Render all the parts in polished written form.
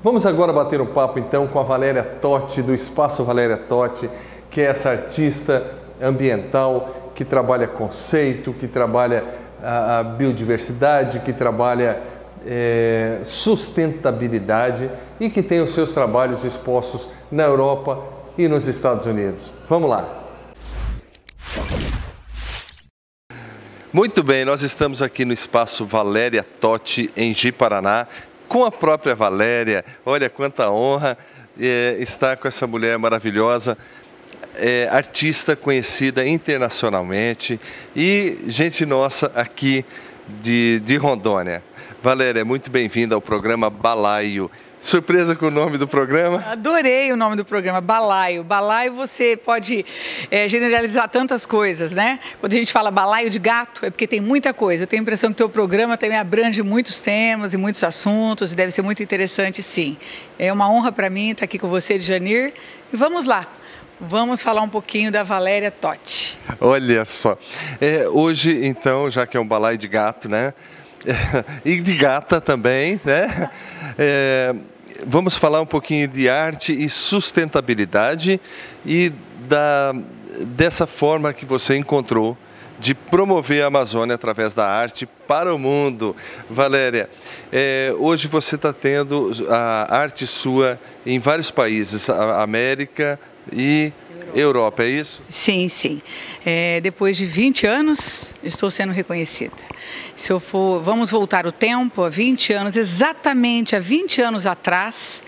Vamos agora bater um papo então com a Valéria Totti, do Espaço Valéria Totti, que é essa artista ambiental que trabalha conceito, que trabalha a biodiversidade, que trabalha sustentabilidade e que tem os seus trabalhos expostos na Europa e nos Estados Unidos. Vamos lá! Muito bem, nós estamos aqui no Espaço Valéria Totti, em Ji-Paraná, com a própria Valéria. Olha quanta honra estar com essa mulher maravilhosa, artista conhecida internacionalmente e gente nossa aqui de Rondônia. Valéria, muito bem-vinda ao programa Balaio. Surpresa com o nome do programa? Adorei o nome do programa, Balaio. Balaio você pode generalizar tantas coisas, né? Quando a gente fala balaio de gato, é porque tem muita coisa. Eu tenho a impressão que o teu programa também abrange muitos temas e muitos assuntos, e deve ser muito interessante, sim. É uma honra para mim estar aqui com você, Janir. E vamos lá, vamos falar um pouquinho da Valéria Totti. Olha só, hoje então, já que é um balaio de gato, né? E de gata também, né? Vamos falar um pouquinho de arte e sustentabilidade e dessa forma que você encontrou de promover a Amazônia através da arte para o mundo. Valéria, hoje você está tendo a arte sua em vários países, América e Europa, é isso? Sim, sim. Depois de 20 anos, estou sendo reconhecida. Vamos voltar o tempo, há 20 anos, exatamente há 20 anos atrás,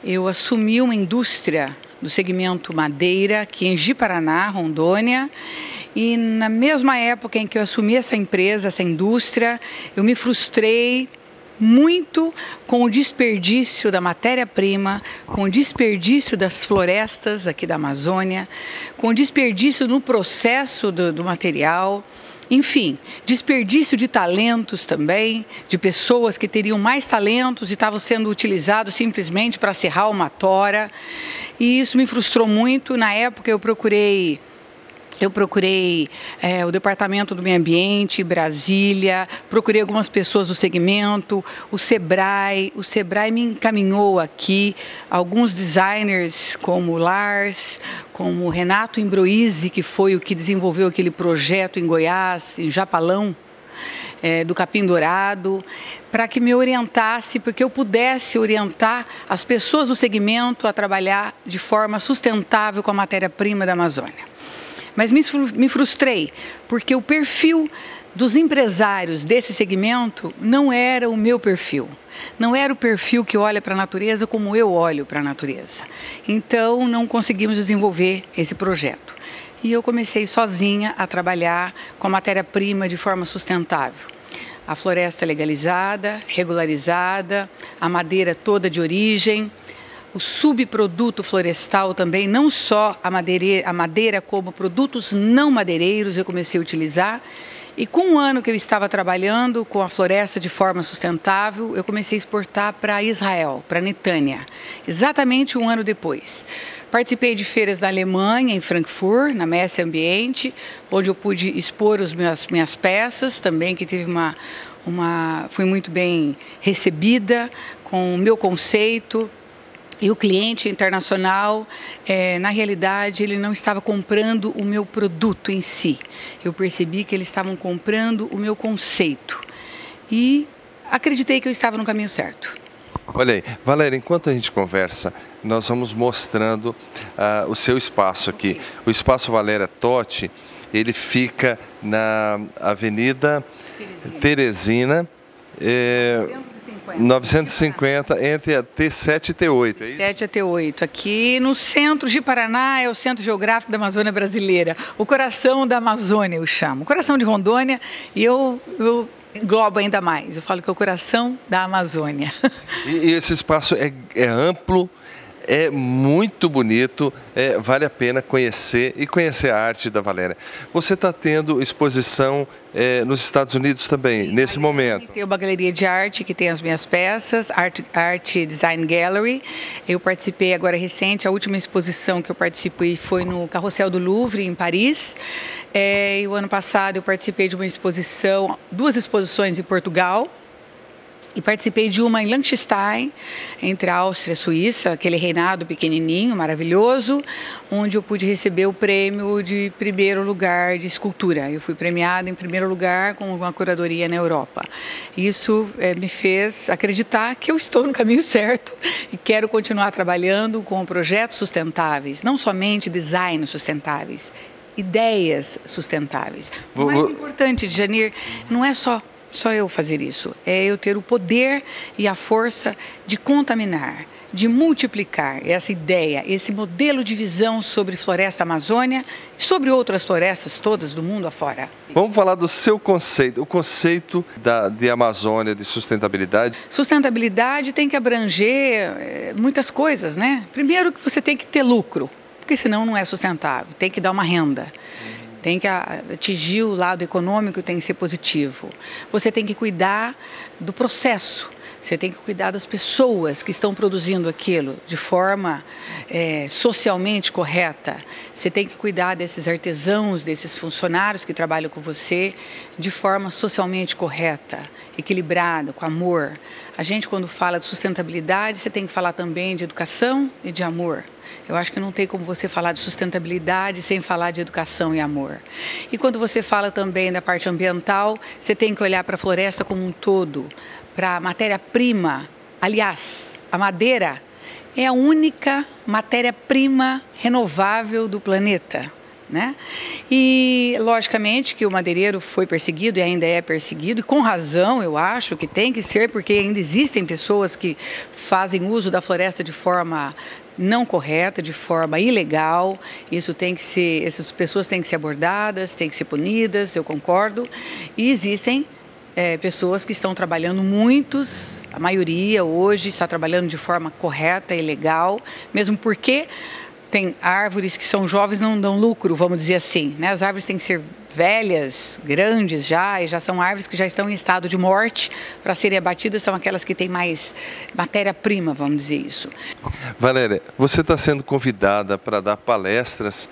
eu assumi uma indústria do segmento madeira, aqui em Ji-Paraná, Rondônia, e na mesma época em que eu assumi essa empresa, essa indústria, eu me frustrei muito com o desperdício da matéria-prima, com o desperdício das florestas aqui da Amazônia, com o desperdício no processo do material, enfim, desperdício de talentos também, de pessoas que teriam mais talentos e estavam sendo utilizados simplesmente para serrar uma tora. E isso me frustrou muito. Na época eu procurei o Departamento do Meio Ambiente, Brasília, procurei algumas pessoas do segmento, o Sebrae me encaminhou aqui, alguns designers como o Lars, como o Renato Imbroise, que foi o que desenvolveu aquele projeto em Goiás, em Japalão, do Capim Dourado, para que me orientasse, porque eu pudesse orientar as pessoas do segmento a trabalhar de forma sustentável com a matéria-prima da Amazônia. Mas me frustrei, porque o perfil dos empresários desse segmento não era o meu perfil. Não era o perfil que olha para a natureza como eu olho para a natureza. Então, não conseguimos desenvolver esse projeto. E eu comecei sozinha a trabalhar com a matéria-prima de forma sustentável. A floresta legalizada, regularizada, a madeira toda de origem, o subproduto florestal também, não só a madeira como produtos não madeireiros eu comecei a utilizar. E com um ano que eu estava trabalhando com a floresta de forma sustentável, eu comecei a exportar para Israel, para Netânia, exatamente um ano depois. Participei de feiras na Alemanha, em Frankfurt, na Messe Ambiente, onde eu pude expor as minhas peças também, que teve fui muito bem recebida com o meu conceito. E o cliente internacional, na realidade, ele não estava comprando o meu produto em si. Eu percebi que eles estavam comprando o meu conceito. E acreditei que eu estava no caminho certo. Olha aí, Valéria, enquanto a gente conversa, nós vamos mostrando o seu espaço aqui. O Espaço Valéria Totti, ele fica na Avenida Teresina 950, entre a T7 e T8, é isso? T7 e T8. Aqui no centro de Paraná, é o Centro Geográfico da Amazônia Brasileira. O coração da Amazônia, eu chamo. O coração de Rondônia, e eu englobo ainda mais. Eu falo que é o coração da Amazônia. E esse espaço é amplo, é muito bonito, vale a pena conhecer e conhecer a arte da Valéria. Você está tendo exposição nos Estados Unidos também, sim, nesse momento? Tem uma galeria de arte que tem as minhas peças, Art Design Gallery. Eu participei agora recente, a última exposição que eu participei foi no Carrossel do Louvre, em Paris. E o ano passado eu participei de uma exposição, duas exposições em Portugal. E participei de uma em Liechtenstein, entre a Áustria e a Suíça, aquele reinado pequenininho, maravilhoso, onde eu pude receber o prêmio de primeiro lugar de escultura. Eu fui premiada em primeiro lugar com uma curadoria na Europa. Isso me fez acreditar que eu estou no caminho certo e quero continuar trabalhando com projetos sustentáveis, não somente design sustentáveis, ideias sustentáveis. O mais importante, Janir, não é só eu fazer isso, é eu ter o poder e a força de contaminar, de multiplicar essa ideia, esse modelo de visão sobre floresta Amazônia e sobre outras florestas todas do mundo afora. Vamos falar do seu conceito, o conceito de Amazônia, de sustentabilidade. Sustentabilidade tem que abranger muitas coisas, né? Primeiro que você tem que ter lucro, porque senão não é sustentável, tem que dar uma renda. Tem que atingir o lado econômico, tem que ser positivo. Você tem que cuidar do processo, você tem que cuidar das pessoas que estão produzindo aquilo de forma socialmente correta. Você tem que cuidar desses artesãos, desses funcionários que trabalham com você de forma socialmente correta, equilibrada, com amor. A gente, quando fala de sustentabilidade, você tem que falar também de educação e de amor. Eu acho que não tem como você falar de sustentabilidade sem falar de educação e amor. E quando você fala também da parte ambiental, você tem que olhar para a floresta como um todo, para a matéria-prima. Aliás, a madeira é a única matéria-prima renovável do planeta, né? E, logicamente, que o madeireiro foi perseguido e ainda é perseguido, e com razão, eu acho que tem que ser, porque ainda existem pessoas que fazem uso da floresta de forma não correta, de forma ilegal. Isso tem que ser, essas pessoas têm que ser abordadas, têm que ser punidas, eu concordo. E existem pessoas que estão trabalhando, a maioria hoje está trabalhando de forma correta e legal, mesmo porque tem árvores que são jovens não dão lucro, vamos dizer assim, né? As árvores têm que ser velhas, grandes já, e já são árvores que já estão em estado de morte. Para serem abatidas são aquelas que têm mais matéria-prima, vamos dizer isso. Valéria, você está sendo convidada para dar palestras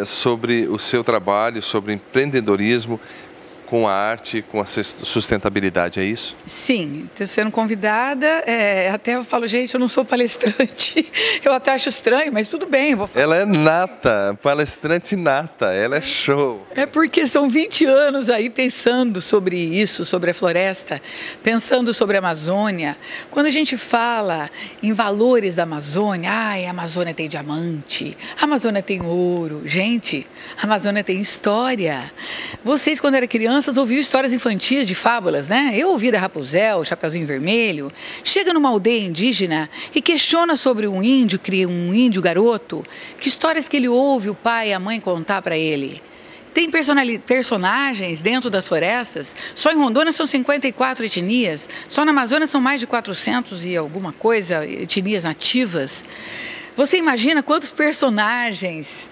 sobre o seu trabalho, sobre empreendedorismo com a arte, com a sustentabilidade, é isso? Sim, estou sendo convidada, até eu falo, gente, eu não sou palestrante, eu até acho estranho, mas tudo bem, eu vou falar. Ela é nata, palestrante nata, ela é show. É porque são 20 anos aí pensando sobre isso, sobre a floresta, pensando sobre a Amazônia. Quando a gente fala em valores da Amazônia, a Amazônia tem diamante, a Amazônia tem ouro. Gente, a Amazônia tem história. Vocês, quando eram crianças, ouviam histórias infantis de fábulas, né? Eu ouvi da Rapunzel, Chapeuzinho Vermelho. Chega numa aldeia indígena e questiona sobre um índio garoto, que histórias que ele ouve o pai e a mãe contar para ele. Tem personagens dentro das florestas. Só em Rondônia são 54 etnias. Só na Amazônia são mais de 400 e alguma coisa etnias nativas. Você imagina quantos personagens,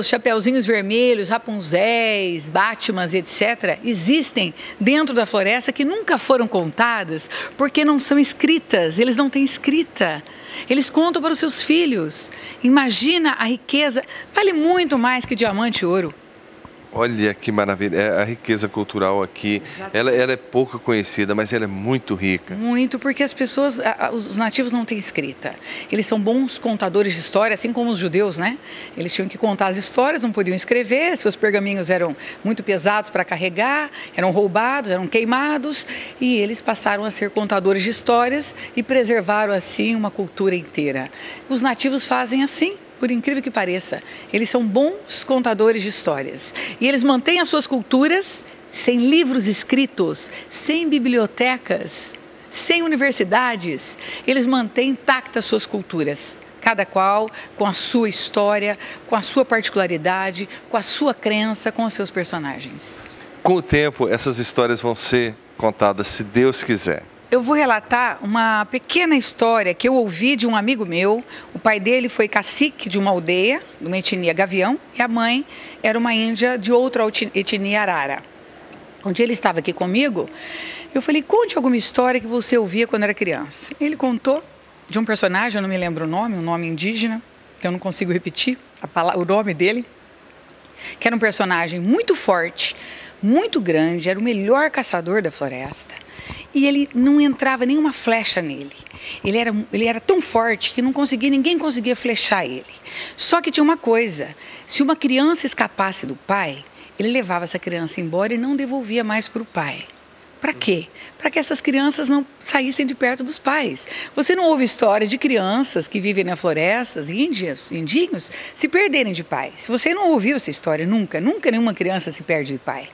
Chapeuzinhos Vermelhos, Rapunzéis, Batmans, etc., existem dentro da floresta que nunca foram contadas porque não são escritas, eles não têm escrita. Eles contam para os seus filhos. Imagina a riqueza, vale muito mais que diamante e ouro. Olha que maravilha, a riqueza cultural aqui, ela é pouco conhecida, mas ela é muito rica. Muito, porque as pessoas, os nativos não têm escrita. Eles são bons contadores de história, assim como os judeus, né? Eles tinham que contar as histórias, não podiam escrever, seus pergaminhos eram muito pesados para carregar, eram roubados, eram queimados, e eles passaram a ser contadores de histórias e preservaram, assim, uma cultura inteira. Os nativos fazem assim. Por incrível que pareça, eles são bons contadores de histórias. E eles mantêm as suas culturas sem livros escritos, sem bibliotecas, sem universidades. Eles mantêm intactas suas culturas, cada qual com a sua história, com a sua particularidade, com a sua crença, com os seus personagens. Com o tempo, essas histórias vão ser contadas, se Deus quiser. Eu vou relatar uma pequena história que eu ouvi de um amigo meu. O pai dele foi cacique de uma aldeia, de uma etnia Gavião, e a mãe era uma índia de outra etnia Arara. Um dia ele estava aqui comigo, eu falei, conte alguma história que você ouvia quando era criança. Ele contou de um personagem, eu não me lembro o nome, um nome indígena, que eu não consigo repetir o nome dele, que era um personagem muito forte, muito grande, era o melhor caçador da floresta. e ele não entrava nenhuma flecha nele. Ele era tão forte que ninguém conseguia flechar ele. Só que tinha uma coisa, se uma criança escapasse do pai, ele levava essa criança embora e não devolvia mais para o pai. Para quê? Para que essas crianças não saíssem de perto dos pais. Você não ouve história de crianças que vivem nas florestas, indinhos, se perderem de pais. Você não ouviu essa história nunca nenhuma criança se perde de pai.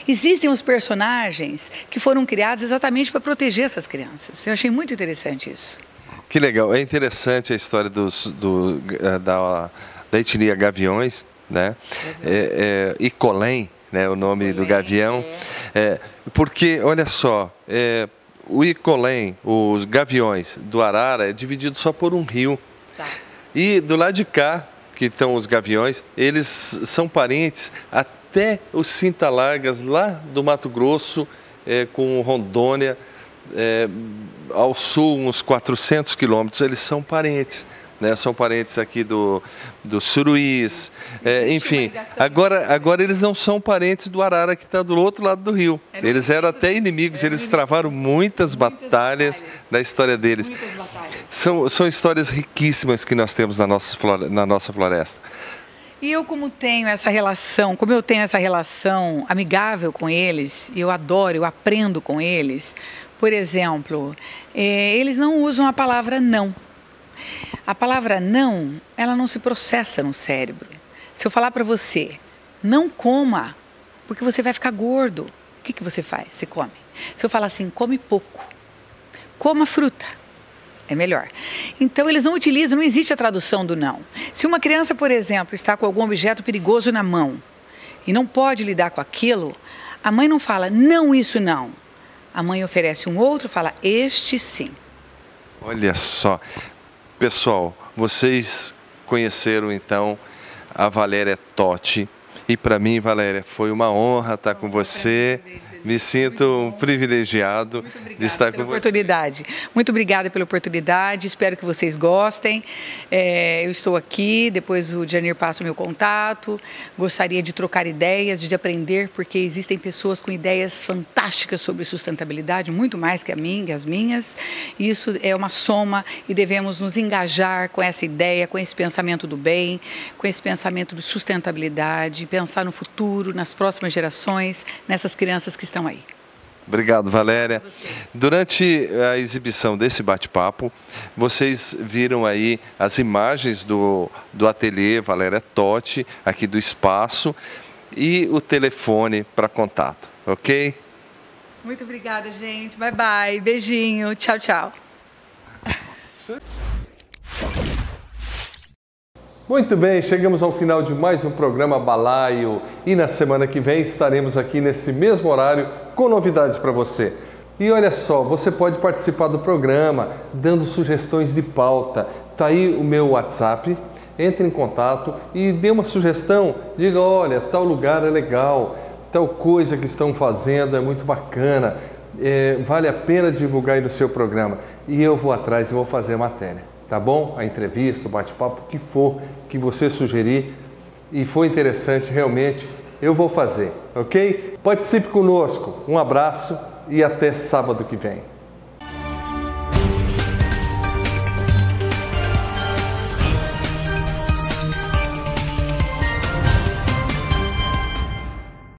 Existem os personagens que foram criados exatamente para proteger essas crianças. Eu achei muito interessante isso. Que legal. É interessante a história da etnia Gaviões, né? Icolém, né? O nome do gavião. Porque, olha só, o Icolém, os gaviões do Arara, é dividido só por um rio. Tá. E do lado de cá, que estão os gaviões, eles são parentes até os Cinta-Largas, lá do Mato Grosso, com Rondônia, ao sul, uns 400 quilômetros, eles são parentes. Né, são parentes aqui do Suruís, enfim. Agora eles não são parentes do Arara, que está do outro lado do rio. Eles eram até inimigos, eles travaram muitas batalhas na história deles. São histórias riquíssimas que nós temos na nossa floresta. E eu como eu tenho essa relação amigável com eles, eu adoro, eu aprendo com eles. Por exemplo, eles não usam a palavra não. A palavra não, ela não se processa no cérebro. Se eu falar para você, não coma, porque você vai ficar gordo, o que você faz? Você come. Se eu falar assim, come pouco, coma fruta, é melhor. Então eles não utilizam, não existe a tradução do não. Se uma criança, por exemplo, está com algum objeto perigoso na mão e não pode lidar com aquilo, a mãe não fala, não, isso não. A mãe oferece um outro, fala, este sim. Olha só. Pessoal, vocês conheceram então a Valéria Totti e para mim, Valéria, foi uma honra estar com você. Me sinto privilegiado de estar com você. Muito obrigada pela oportunidade, espero que vocês gostem. Eu estou aqui, depois o Janir passa o meu contato. Gostaria de trocar ideias, de aprender, porque existem pessoas com ideias fantásticas sobre sustentabilidade, muito mais que as minhas. Isso é uma soma e devemos nos engajar com essa ideia, com esse pensamento do bem, com esse pensamento de sustentabilidade, pensar no futuro, nas próximas gerações, nessas crianças que estão aí. Obrigado, Valéria. Durante a exibição desse bate-papo, vocês viram aí as imagens do ateliê Valéria Totti, aqui do espaço, e o telefone para contato, ok? Muito obrigada, gente. Bye, bye. Beijinho. Tchau, tchau. Muito bem, chegamos ao final de mais um programa Balaio e na semana que vem estaremos aqui nesse mesmo horário com novidades para você. E olha só, você pode participar do programa dando sugestões de pauta. Tá aí o meu WhatsApp, entre em contato e dê uma sugestão. Diga, olha, tal lugar é legal, tal coisa que estão fazendo é muito bacana, vale a pena divulgar aí no seu programa. E eu vou atrás e vou fazer a matéria. Tá bom? A entrevista, o bate-papo, o que for que você sugerir e for interessante realmente, eu vou fazer, ok? Participe conosco. Um abraço e até sábado que vem.